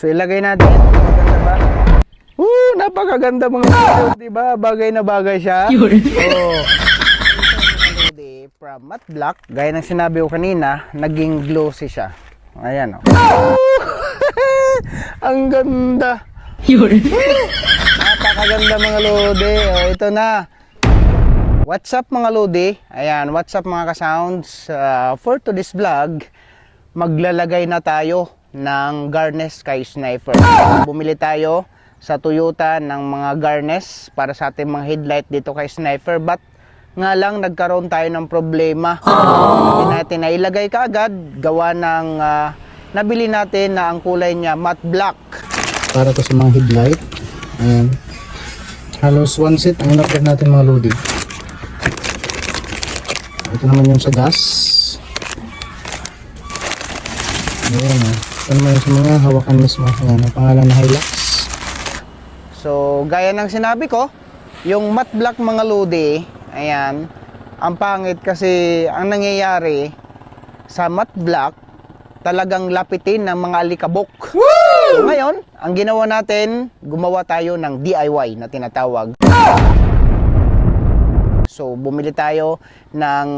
So ilagay natin. Maganda ba? Napakaganda mga video, diba? Bagay na bagay siya. Oh. From matte black, gaya ng sinabi ko kanina, naging glossy siya. Ayan oh. Ang ganda. Napakaganda mga lodi. Oh, ito na. What's up mga lodi? Ayan, what's up mga ka-sounds? For today's vlog, maglalagay na tayo ng garnish kay Sniper. Bumili tayo sa Toyota ng mga garnish para sa ating mga headlight dito kay Sniper, but nga lang nagkaroon tayo ng problema. Hindi natin na ilagay kaagad gawa ng nabili natin na ang kulay niya matte black. Para to sa mga headlight. Ayan. Halos one set ang in-upgrade natin mga lodi. Ito naman yung sa gas. Ayan. Ito naman yung sa mga hawakan mismo. Ayan. Ang pangalan na Hilux. So, gaya ng sinabi ko, yung matte black mga lodi, ayan, ang pangit kasi ang nangyayari sa matte black, talagang lapitin ng mga alikabok. So, ngayon, ang ginawa natin, gumawa tayo ng DIY na tinatawag. So, bumili tayo ng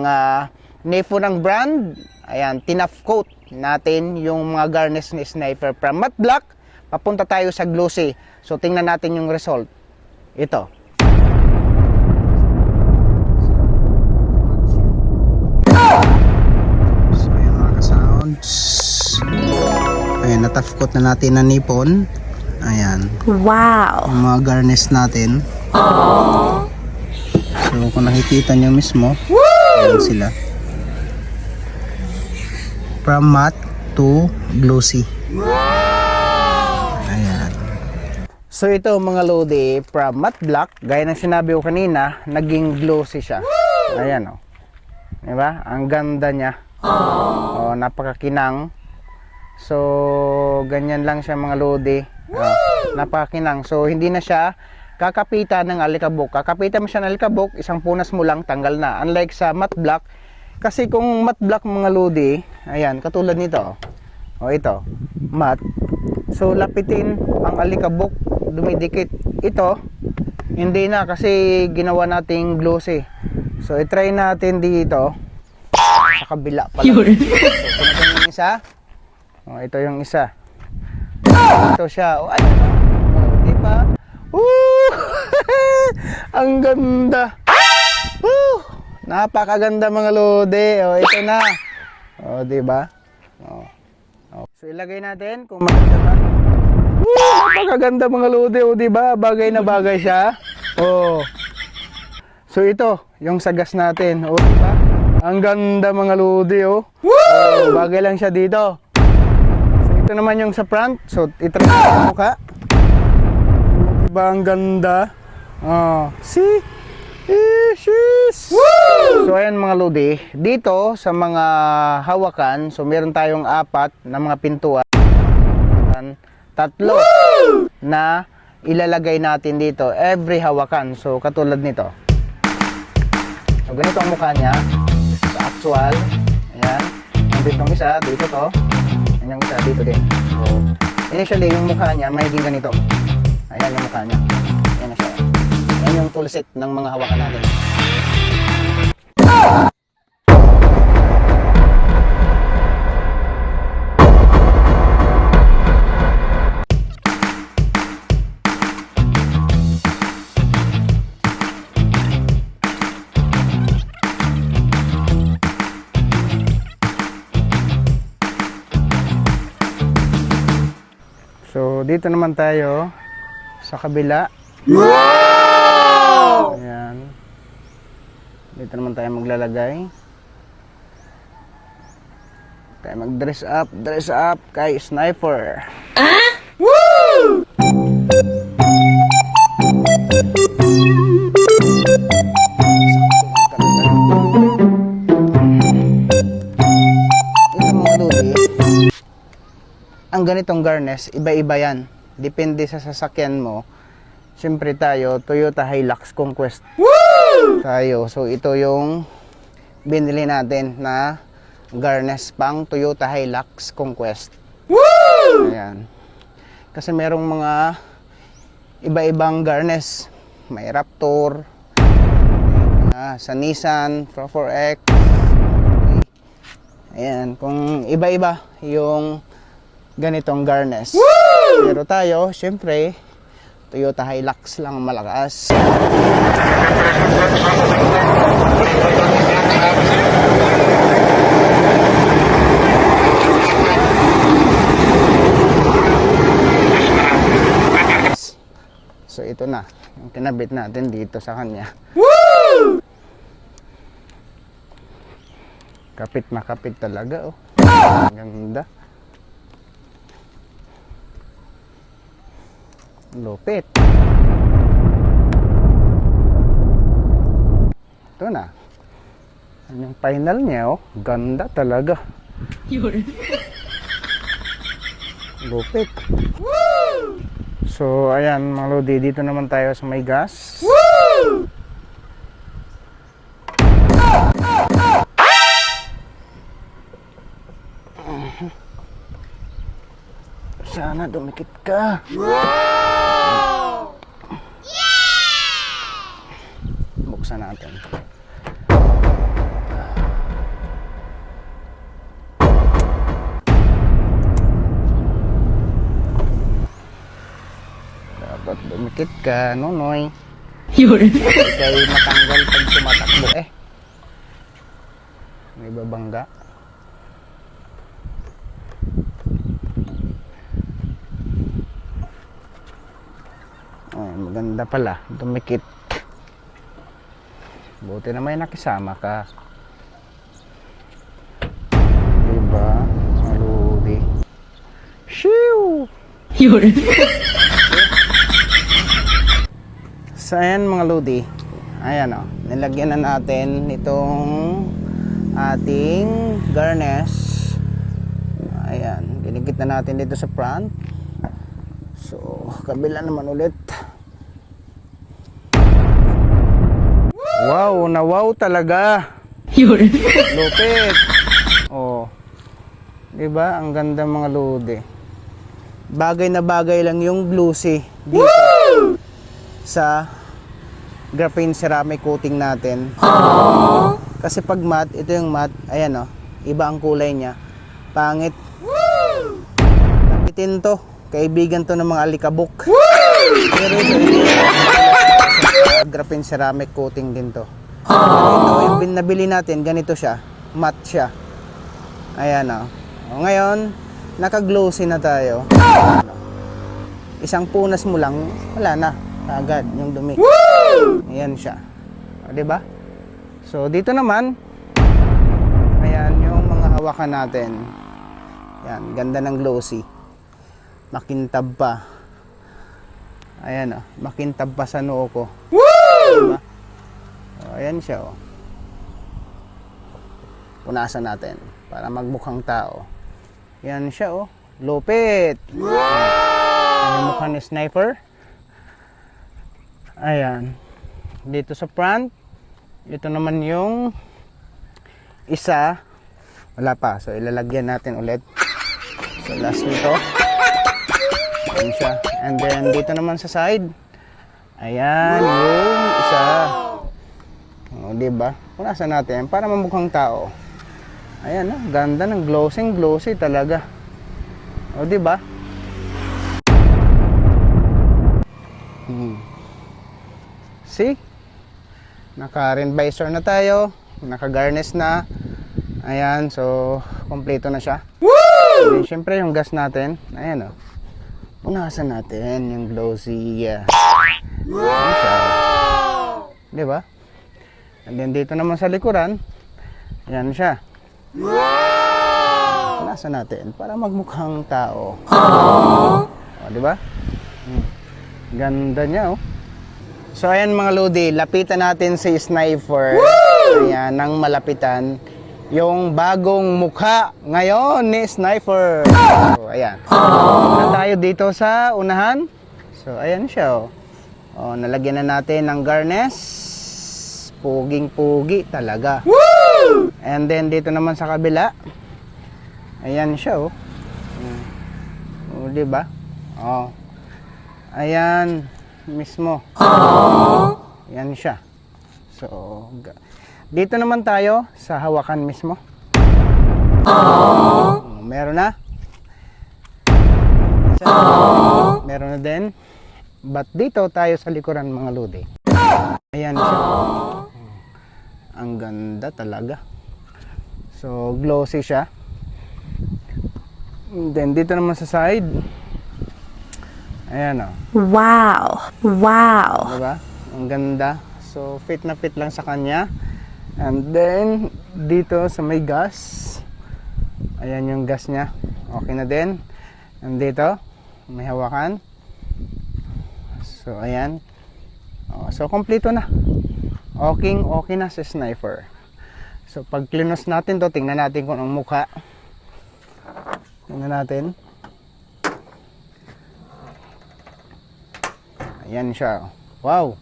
Nefo ng brand. Ayan, tinaf coat natin yung mga garnish ni Sniper from matte black. Papunta tayo sa glossy. So, tingnan natin yung result. Ito. So, ayan mga ka-sounds. Ayan, natafkot na natin na nipon. Ayan. Wow! Yung mga garnish natin. Aww. So, kung nakikita nyo mismo, ayan sila. From matte to glossy. Ayan. So ito mga lodi, from matte black, gaya ng sinabi ko kanina, naging glossy siya. Ayan o. Diba? Ang ganda niya. Oh, napakakinang. So, ganyan lang siya mga lodi. Napakakinang. So, hindi na siya kakapitan ng alikabok. Kakapitan mo siya ng alikabok, isang punas mo lang, tanggal na. Unlike sa matte black, kasi kung matte black mga lodi, ayan, katulad nito. O ito, matte. So, lapitin ang alikabok, dumidikit. Ito, hindi na kasi ginawa nating glossy. So, i-try natin dito sa kabila pala. So, ito yung isa. O, ito yung isa. Ito siya. O, ayun. O, diba? Ang ganda. Napakaganda mga lodi. O, ito na. O, diba? O. So, ilagay natin kung maganda ba. Napakaganda mga lodi. O, diba? Bagay na bagay siya. O. So, ito, yung sa gas natin. O, diba? Ang ganda mga lodi. O. O, bagay lang siya dito. So, ito naman yung sa front. So, ito rin yung mukha. O, diba? Ang ganda. O. See? So ayan mga lodi, dito sa mga hawakan, so meron tayong 4 na mga pintuan, 3 na ilalagay natin dito every hawakan. So katulad nito, so ganito ang mukha niya sa actual. Ayan, dito yung isa, dito to, and yung isa dito din. So initially yung mukha niya magiging ganito. Ayan yung mukha niya, ayan na siya. Ayan yung full set ng mga hawakan natin. So dito naman tayo sa kabila. Wow! Ayan. Dito naman tayo maglalagay. Tayo mag-dress up kay Sniper. Woo! Ito mga lodi, ang ganitong garnish, iba-iba yan. Depende sa sasakyan mo. Siyempre tayo, Toyota Hilux Conquest. Woo! Tayo. So ito yung binili natin na garnish pang Toyota Hilux Conquest. Woo! Ayan. Kasi merong mga iba-ibang garners. May Raptor, sa Nissan, Pro 4X. Ayan, kung iba-iba yung ganitong garners. Pero tayo, syempre, Toyota Hilux lang malakas. So ito na, yung kinabit natin dito sa kanya. Woo! Kapit na kapit talaga, oh. Ang ganda. Lupit. Ito na. Yung final niya, oh. Ganda talaga. Lupit. So, ayan mga lodi, dito naman tayo sa may gas. Woo! Sana dumikit ka. Wow! Buksan natin. Dapat dumikit ka, Nonoy. Yun. Kaya matanggal pag tumatakbo eh. May babangga. Ay, maganda pala, dumikit. Buti na may nakisama ka. Diba? Maludi. Shoo! Yun. So ayan mga lodi, ayan o, nilagyan na natin itong ating garners. Ayan, ginigit na natin dito sa front. So kabila naman ulit. Wow, na wow talaga. Yun. Lupit. Oh. 'Di ba? Ang ganda mga lodi. Bagay na bagay lang yung glossy dito. Woo! Sa graphene ceramic coating natin. Aww. Kasi pag matte, ito yung matte, ayan oh, iba ang kulay niya. Pangit. Woo! Lapitin to. Kaibigan to ng mga alikabok. Woo! Pero ito, graphene ceramic coating din to. Ito, yung nabili natin, ganito siya. Matte siya. Ayan oh. O, ngayon, naka-glossy na tayo. Isang punas mo lang, wala na. Agad yung dumi. Woo! Ayan siya. O, diba? So, dito naman, ayan yung mga hawakan natin. Ayan, ganda ng glossy. Makintab pa. Ayan o, makintab pa sa noo ko. Woo! Diba? O, ayan siya o. Punasan natin para magmukhang tao. Ayan siya o. Lupit! Wow! Ayan, mukha ni sniper. Ayan. Dito sa front. Ito naman yung isa. Wala pa. So, ilalagyan natin ulit. So, last nito. Ayan siya. And then, dito naman sa side. Ayan. Yung isa. O, diba? Punasan natin para mamukhang tao. Ayan, ganda ng glossy talaga. O, diba? See? Naka-rim visor na tayo. Naka-garnish na. Ayan, so kompleto na siya. Woo! And then, syempre yung gas natin. Ayan o. Punasan natin yung glossy. Ayan siya. Diba? And then dito naman sa likuran. Ayan siya. Punasan natin para magmukhang tao. O, diba? Ganda niya oh. So ayan mga lodi, lapitan natin si Sniper. Woo! Ayan, nang malapitan yung bagong mukha ngayon ni Sniper. So ayan. Na tayo dito sa unahan. So ayan siya oh. Oh, nalagyan na natin ng garnish. Puging-pugi talaga. Woo! And then dito naman sa kabila. Ayan siya oh. Oh, di ba? Oh. Ayan mismo. Yan siya. So, dito naman tayo sa hawakan mismo. Meron na. Meron na din. But dito tayo sa likuran mga lodi. Ayan siya. Ang ganda talaga. So, glossy siya. Then, dito naman sa side. Ayan o. Wow. Wow. Diba? Ang ganda. So, fit na fit lang sa kanya. And then, dito sa may gas. Ayan yung gas niya. Okay na din. And dito, may hawakan. So, ayan. So, kompleto na. Okay na si Sniper. So, pag klinos natin to, tingnan natin kung ang mukha. Tingnan natin. Ayan siya. Wow.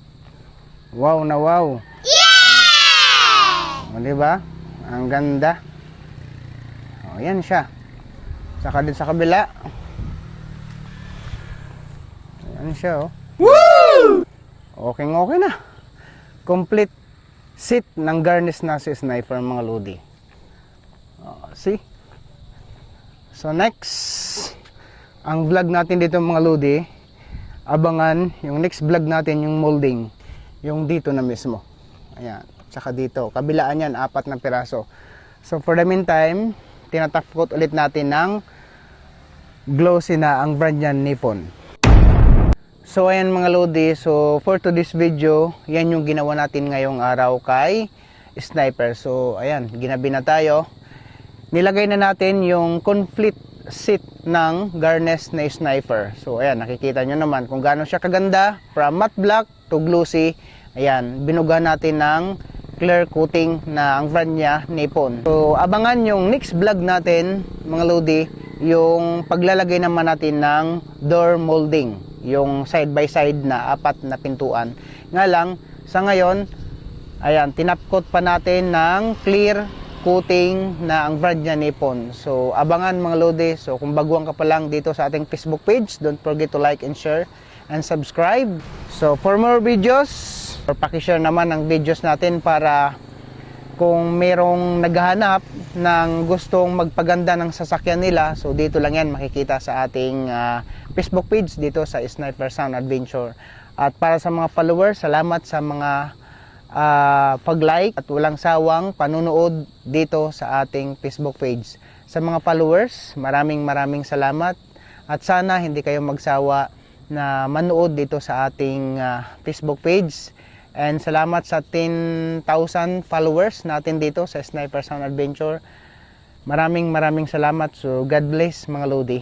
Wow na wow. Yeah! O, diba? Ang ganda. O, ayan siya. Saka din sa kabila. Ayan siya, oh. Woo! Okay na. Complete set ng garnish na si Sniper mga lodi. See? So next, ang vlog natin dito mga lodi, abangan yung next vlog natin yung molding, yung dito na mismo. Ayan, tsaka dito, kabilaan yan, 4 na piraso. So for the meantime, tinatap coat ulit natin ng glossy na ang brand niyan Nippon. So ayan mga lodi, so for today's video, yan yung ginawa natin ngayong araw kay Sniper. So ayan, ginabi na tayo. Nilagay na natin yung complete set ng garnish na Sniper. So ayan, nakikita nyo naman kung gaano siya kaganda, from matte black to glossy. Ayan, binuga natin ng clear coating na ang brand niya Nippon. So abangan yung next vlog natin mga lodi, yung paglalagay naman natin ng door molding, yung side by side na 4 na pintuan. Nga lang, sa ngayon, ayan, tinapkot pa natin ng clear coating na ang brand niya Nippon. So, abangan mga lodi. So, kung baguhan ka pa lang dito sa ating Facebook page, don't forget to like and share and subscribe. So, for more videos, or pakishare naman ang videos natin para kung merong naghahanap ng gustong magpaganda ng sasakyan nila, so dito lang yan makikita sa ating Facebook page dito sa Sniper Sound Adventure. At para sa mga followers, salamat sa mga pag-like at walang sawang panunood dito sa ating Facebook page. Sa mga followers, maraming salamat at sana hindi kayo magsawa na manood dito sa ating Facebook page. And salamat sa 10,000 followers natin dito sa Sniper Sound Adventure. Maraming salamat. So God bless mga lodi.